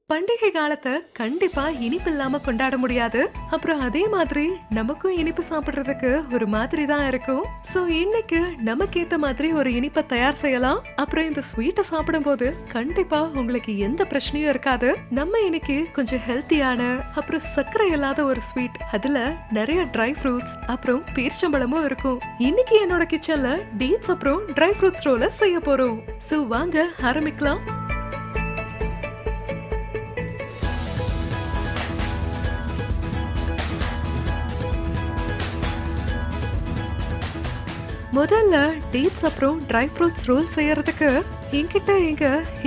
பண்டிகை காலத்தை கண்டிப்பா இனிப்பு இல்லாம கொண்டாட முடியாது. அப்புறம் அதே மாதிரி நமக்கும் இனிப்பு சாப்பிடுறதுக்கு ஒரு மாதிரி தான் இருக்கும். சோ இன்னைக்கு நமக்கு ஏத்த மாதிரி ஒரு இனிப்பை தயார் செய்யலாம். அப்புறம் இந்த ஸ்வீட்டை சாப்பிடும் போது கண்டிப்பா உங்களுக்கு எந்த பிரச்சனையும் இருக்காது. நம்ம இன்னைக்கு கொஞ்சம் ஹெல்த்தியான அப்புறம் சர்க்கரை இல்லாத ஒரு ஸ்வீட், அதுல நிறைய ட்ரை ஃப்ரூட்ஸ் அப்புறம் பேரிச்சம்பழமும் இருக்கும். இன்னைக்கு என்னோட கிச்சன்ல டேட்ஸ் அப்புறம் ட்ரை ஃப்ரூட்ஸ் ரோல செய்ய போறோம். சோ வாங்க ஆரம்பிக்கலாம். முதல்ல டேட்ஸ் அப்புறம் ட்ரை ஃப்ரூட்ஸ் ரோல் செய்யறதுக்கு என்கிட்ட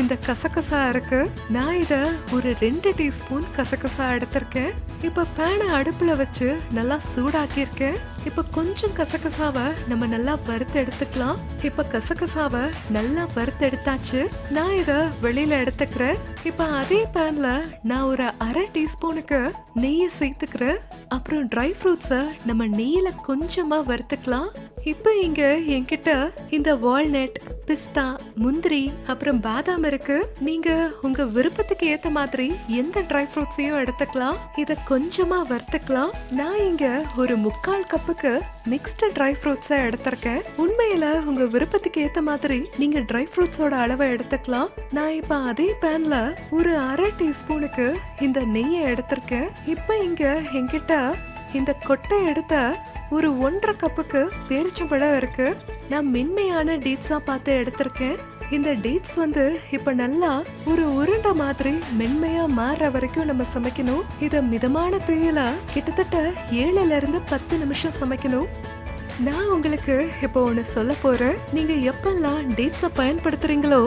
இந்த கசகசா இருக்கு. நான் இத ஒரு 2 டீஸ்பூன் கசகசா எடுத்திருக்கேன். இப்ப பேனை அடுப்புல வச்சு நல்லா சூடாக்கி இருக்கேன். இப்ப கொஞ்சம் கசகசாவை நம்ம நல்லா வறுத்து எடுத்துக்கலாம். இப்ப கசகசாவை நல்லா வறுத்து எடுத்தாச்சு. நான் இத வெளியில எடுத்துக்கிறேன். இப்ப அதே பேன்ல நான் ஒரு 1/2 டீஸ்பூனுக்கு நெய்யை சேர்த்துக்கிறேன். அப்புறம் ட்ரை ஃப்ரூட்ஸை நம்ம நெய்யில கொஞ்சமா வறுத்துக்கலாம். இப்ப என்கிட்ட இந்த வால்நட், பிஸ்தா, முந்திரி அப்புறம் பாதாம் இருக்கு. நீங்க உங்க விருப்பத்துக்கு ஏத்த மாதிரி எந்த ட்ரை ஃப்ரூட்ஸையும் எடுத்துக்கலாம். இத கொஞ்சமா வறுத்துக்கலாம். நான் இங்க ஒரு 3/4 கப்புக்கு மிக்ஸ்டு ட்ரை ஃப்ரூட்ஸை எடுத்திருக்கேன். உண்மையில உங்க விருப்பத்துக்கு ஏத்த மாதிரி நீங்க ட்ரை ஃப்ரூட்ஸோட அளவை எடுத்துக்கலாம். நான் இப்ப அதே பேன்ல ஒரு 1/2 டீஸ்பூனுக்கு இந்த நெய்யை எடுத்திருக்கேன். இப்ப என்கிட்ட இந்த கொட்டை எடுத்த ஒரு 1/2 கப்புக்கு பேரிச்சம்பழம் இருக்கு. நான் மென்மையான டேட்ஸா பார்த்து எடுத்திருக்கேன். இந்த டேட்ஸ் இப்ப நல்லா ஒரு உருண்டை மாதிரி மென்மையா மாறுற வரைக்கும் நம்ம சமைக்கணும். இத மிதமான தீயில கிட்டத்தட்ட 7ல இருந்து 10 நிமிஷம் சமைக்கணும். நான் உங்களுக்கு இப்போ ஒண்ணு சொல்ல போறேன். நீங்க எப்பெல்லாம் டேட்ஸை பயன்படுத்துறீங்களோ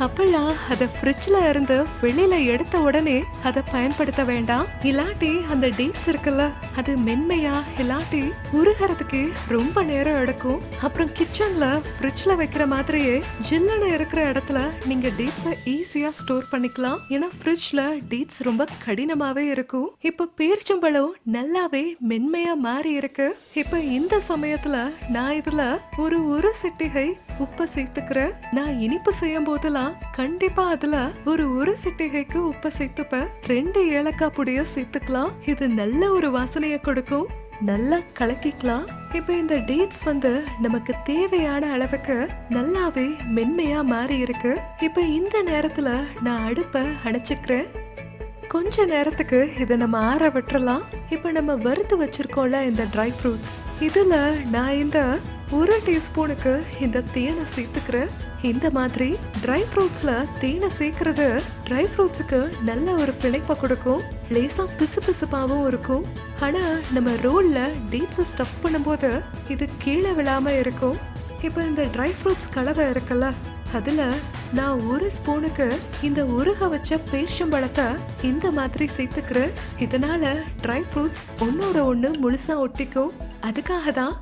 அப்பெல்லாம் அதை ஃப்ரிட்ஜ்ல இருந்து வெளியில எடுத்த உடனே அதை பயன்படுத்த வேண்டாம். இல்லாட்டி அந்த டேட்ஸ் இருக்குல்ல, அது மென்மையா இல்லாட்டி உருகிறதுக்கு ரொம்ப நேரம் எடுக்கும். அப்புறம் கிச்சன்ல ஃப்ரிட்ஜ்ல வைக்கிற மாதிரியே ஜில்லுன்னு இருக்கிற இடத்துல நீங்க டேட்ஸை ஈஸியா ஸ்டோர் பண்ணிக்கலாம். ஏன்னா ஃப்ரிட்ஜ்ல டேட்ஸ் ரொம்ப கடினமாவே இருக்கும். இப்ப பேரிச்சம்பழம் நல்லாவே மென்மையா மாறி இருக்கு. இப்ப இந்த சமயத்துல நான் இதுல ஒரு சிட்டிகை உப்பை சேர்த்துக்கிறேன். நான் இனிப்பு செய்யும் போதெல்லாம் கண்டிப்பா அதுல ஒரு சிட்டிகைக்கு உப்பை சேர்த்துப்பேன். 2 ஏலக்காய் பொடிய சேர்த்துக்கலாம். இது நல்ல ஒரு வாசனையை கொடுக்கும். நல்லா கலக்கிக்கலாம். இப்ப இந்த டேட்ஸ் நமக்கு தேவையான அளவுக்கு நல்லாவே மென்மையா மாறி இருக்கு. இப்ப இந்த நேரத்துல நான் அடுப்பை அணைச்சுக்கிறேன். கொஞ்ச நேரத்துக்கு இதை நம்ம ஆற விட்டுறலாம். இப்ப நம்ம வறுத்து வச்சிருக்கோம்ல இந்த ட்ரை ஃப்ரூட்ஸ், இதுல நான் இந்த 1 டீஸ்பூனுக்கு இந்த தேனை சேர்த்துக்கிறேன். இந்த மாதிரி ட்ரை ஃப்ரூட்ஸ்ல தேனை சேர்க்கறது ட்ரை ஃப்ரூட்ஸுக்கு நல்ல ஒரு பிணைப்பை கொடுக்கும். லேசா பிசுபிசுப்பாவும் இருக்கும். ஆனா நம்ம ரோல்ல டேட்ஸை ஸ்டஃப் பண்ணும்போது இது கீழே விழாம இருக்கும். இப்ப இந்த ட்ரை ஃப்ரூட்ஸ் கலவை இருக்குல்ல, அதுல நான் 1 ஸ்பூனுக்கு இந்த உருக வச்ச பேரிச்சம்பழத்தை இந்த மாதிரி சேர்த்துக்கிறேன். இதனால ட்ரை ஃப்ரூட்ஸ் ஒன்னோட ஒண்ணு முழுசா ஒட்டிக்கும். அதுக்காக தான்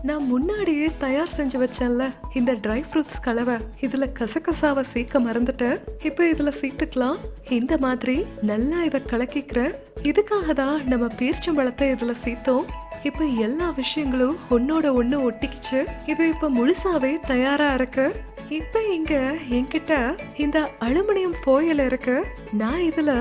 நான் முன்னாடியே தயார் செஞ்சு வச்சேன்ல இந்த ட்ரை ஃப்ரூட்ஸ் கலவை, இதுல கசகசாவை சேர்க்க மறந்துட்டேன். இப்ப இதுல சேர்த்துக்கலாம். இந்த மாதிரி நல்லா இதை கலக்கிக்கிறேன். இதுக்காக தான் நம்ம பேரிச்சம்பழத்தை இதுல சேர்த்தோம். இப்ப எல்லா விஷயங்களும் ஒன்னோட ஒண்ணு ஒட்டிக்கிச்சு. இது இப்ப முழுசாவே தயாரா இருக்கு. இப்ப என்கிட்ட இந்த அலுமினியம் ஃபாயில் இருக்கு. நான் இதுல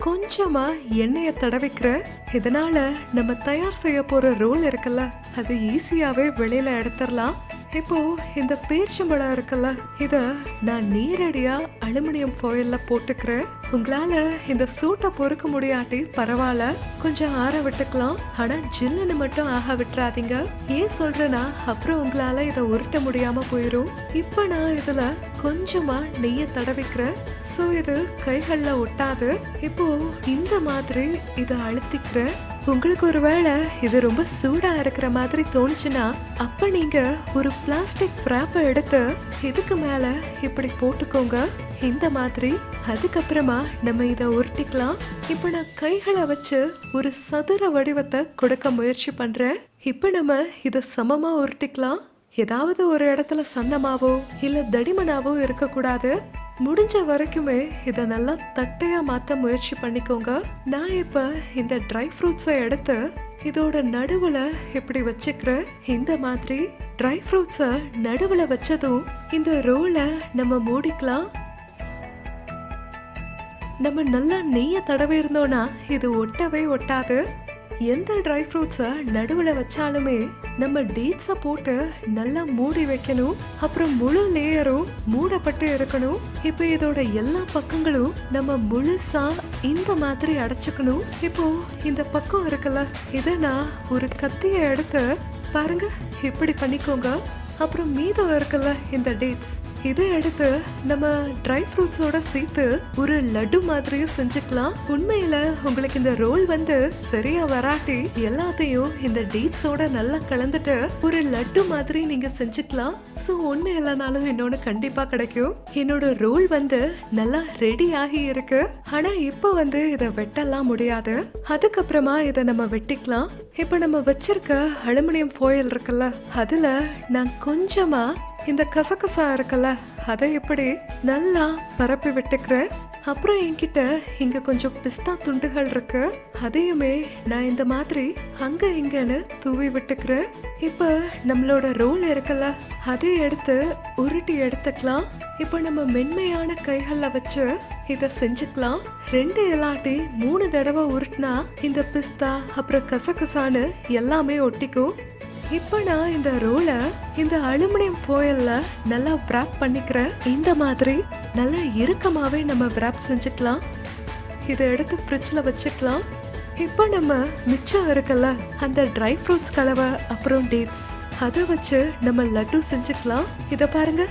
கொஞ்சமா எண்ணெயை தடவிக்கிறேன். இதனால நம்ம தயார் செய்ய போற ரோல் இருக்குல்ல, அது ஈஸியாவே வெளியில எடுத்துடலாம். இப்போ இந்த பேரிச்சம்பழம் இருக்குல்ல, இத நான் நேரடியா அலுமினியம் ஃபாயில்ல போட்டுக்கிறேன். உங்களால இந்த சூட்டை பொறுக்க முடியாட்டி பரவாயில்ல, கொஞ்சம் ஆற விட்டுக்கலாம். ஆனா ஜில்லுன்னு மட்டும் ஆக விட்டுறாதீங்க. ஏன் சொல்றேன்னா அப்புறம் உங்களால இதை உருட்ட முடியாம போயிரும். இப்ப நான் இதுல கொஞ்சமா நெய்யை தடவிக்கிறேன். சோ இது கைகள்ல ஒட்டாது. இப்போ இந்த மாதிரி இதை அழுத்திக்கிறேன். உங்களுக்கு ஒருவேளை இது ரொம்ப சூடா இருக்கிற மாதிரி தோணுச்சுன்னா அப்ப நீங்க ஒரு பிளாஸ்டிக் ராப்பை எடுத்து இதுக்கு மேல இப்படி போட்டுக்கோங்க இந்த மாதிரி. அதுக்கப்புறமா நம்ம இதை உருட்டிக்கலாம். இப்ப நான் கைகளை வச்சு ஒரு சதுர வடிவத்தை கொடுக்க முயற்சி பண்றேன். இப்ப நம்ம இதை சமமா உருட்டிக்கலாம். ஏதாவது ஒரு இடத்துல சன்னமாவோ இல்ல தடிமனாவோ இருக்கக்கூடாது. முடிஞ்ச வரைக்குமே இதை நல்லா தட்டையா மாத்த முயற்சி பண்ணிக்கோங்க. நான் இப்ப இந்த ட்ரை ஃப்ரூட்ஸை எடுத்து இதோட நடுவுல இப்படி வச்சுக்கிறேன். இந்த மாதிரி ட்ரை ஃப்ரூட்ஸை நடுவுல வச்சதும் இந்த ரோலை நம்ம மூடிக்கலாம். நம்ம நல்லா நெய்யை தடவை இருந்தோம்னா இது ஒட்டவே ஒட்டாது. எந்த ட்ரை ஃப்ரூட்ஸை நடுவில் வச்சாலுமே நம்ம டேட்ஸை போட்டு நல்லா மூடி வைக்கணும். அப்புறம் முழு லேயரும் மூடப்பட்டு இருக்கணும். இப்போ இதோட எல்லா பக்கங்களும் நம்ம முழுசா இந்த மாதிரி அடைச்சுக்கணும். இப்போ இந்த பக்கம் இருக்குல்ல, இதை நான் ஒரு கத்தியை எடுத்து பாருங்க இப்படி பண்ணிக்கோங்க. அப்புறம் மீதம் இருக்குல்ல இந்த டேட்ஸ், இதை எடுத்து நம்ம ட்ரை ஃப்ரூட்ஸோட சேர்த்து ஒரு லட்டு மாதிரியும் செஞ்சுக்கலாம். உண்மையில உங்களுக்கு இந்த ரோல் சரியா வராட்டி எல்லாத்தையும் இந்த டேட்ஸோட நல்லா கலந்துட்டு ஒரு லட்டு மாதிரி நீங்க செஞ்சுக்கலாம். சோ ஒண்ணு இல்லைனாலும் இன்னொன்னு கண்டிப்பா கிடைக்கும். என்னோட ரோல் நல்லா ரெடி ஆகி இருக்கு. ஆனா இப்ப இதை வெட்டலாம் முடியாது. அதுக்கப்புறமா இதை நம்ம வெட்டிக்கலாம். இப்ப நம்ம வச்சிருக்க அலுமினியம் ஃபாயில் இருக்குல்ல, அதுல நான் கொஞ்சமா இந்த கசகசா இருக்குல்ல அதை இப்படி நல்லா பரப்பி விட்டுக்கிறேன். அப்புறம் என்கிட்ட இங்க கொஞ்சம் பிஸ்தா துண்டுகள் இருக்கு, அதையுமே நான் இந்த மாதிரி அங்க இங்கன்னு தூவி விட்டுக்கிறேன். இப்ப நம்மளோட ரோல் இருக்குல்ல அதை எடுத்து உருட்டி எடுத்துக்கலாம். இப்ப நம்ம மென்மையான கைகள்ல வச்சு இத செஞ்சுக்கலாம். 2 இல்லாட்டி 3 தடவை உருட்டினா இந்த பிஸ்தா அப்புறம் கசகசான்னு எல்லாமே ஒட்டிக்கும். இப்ப நான் இந்த ரோலை இந்த அலுமினியம் ஃபாயில்ல நல்லா wrap பண்ணிக்கிறேன். இந்த மாதிரி நல்லா இறுக்கமாவே நம்ம wrap செஞ்சுக்கலாம். இதை எடுத்து ஃப்ரிட்ஜ்ல வச்சுக்கலாம். இப்ப நம்ம மிச்சம் இருக்குல்ல அந்த ட்ரை ஃப்ரூட்ஸ் கலவை அப்புறம் டேட்ஸ், அதை வச்சு நம்ம லட்டு செஞ்சுக்கலாம். இத பாருங்க,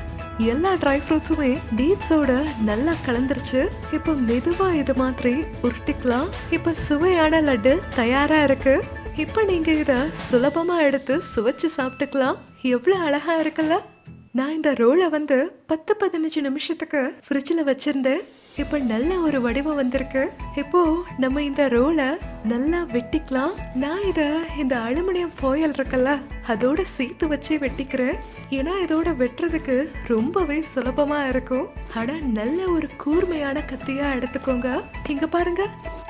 எல்லா ட்ரை ஃப்ரூட்ஸுமே டேட்ஸோட நல்லா கலந்துருச்சு. இப்ப மெதுவா இது மாதிரி உருட்டிக்கலாம். இப்ப சுவையான லட்டு தயாரா இருக்கு. இப்ப நீங்க இத சுலபமா எடுத்து சுவைச்சு சாப்பிட்டுக்கலாம். எவ்வளவு அழகா இருக்குல்ல. நான் இந்த ரோலை 10-15 நிமிஷத்துக்கு ஃப்ரிட்ஜ்ல வச்சிருந்தேன். இப்ப நல்ல ஒரு வடிவம் வந்திருக்கு. இப்போ நம்ம இந்த ரோலை நல்லா வெட்டிக்கலாம். நான் இத இந்த அலுமினியம் ஃபாயில் இருக்குல்ல அதோட சேர்த்து வச்சு வெட்டிக்கிறேன். ஏன்னா இதோட வெட்டுறதுக்கு ரொம்பவே சுலபமா இருக்கும். ஆனா நல்ல ஒரு கூர்மையான கத்தியா எடுத்துக்கோங்க. இங்க பாருங்க,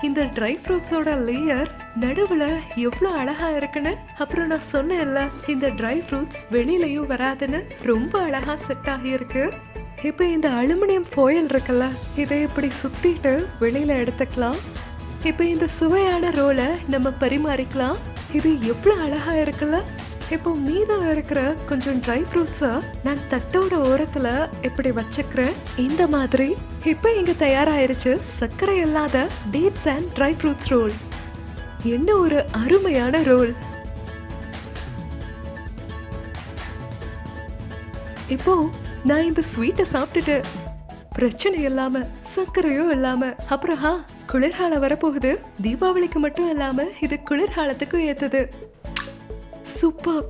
இந்த ட்ரை ஃப்ரூட்ஸோட லேயர் நடுவுல எவ்வளவு அழகா இருக்குன்னு. அப்புறம் நான் சொன்னேன்ல இந்த ட்ரை ஃப்ரூட்ஸ் வெளியிலயும் வராதுன்னு, ரொம்ப அழகா செட் ஆகி இருக்கு. இப்ப இந்த அலுமினியம் ஃபாயில் இருக்குல்ல இதை இப்படி சுத்திட்டு வெளியில எடுத்துக்கலாம். இப்ப இந்த சுவையான ரோலை நம்ம பரிமாறிக்கலாம். இது எவ்வளவு அழகா இருக்குல்ல. இப்போ மீதம் இருக்கிற கொஞ்சம் ட்ரை ஃப்ரூட்ஸை நான் தட்டோட ஓரத்துல இப்படி வச்சுக்கிறேன். இந்த மாதிரி இப்ப இங்க தயாராயிருச்சு சர்க்கரை இல்லாத dates and dry fruits roll. என்ன ஒரு அருமையான ரோல். இப்போ நான் இந்த ஸ்வீட்டை சாப்பிட்டுட்டு பிரச்சனை இல்லாம சர்க்கரையும் இல்லாம, அப்புறம் குளிர்காலம் வரப்போகுது. தீபாவளிக்கு மட்டும் இல்லாம இது குளிர்காலத்துக்கும் ஏத்தது. சூப்பர்.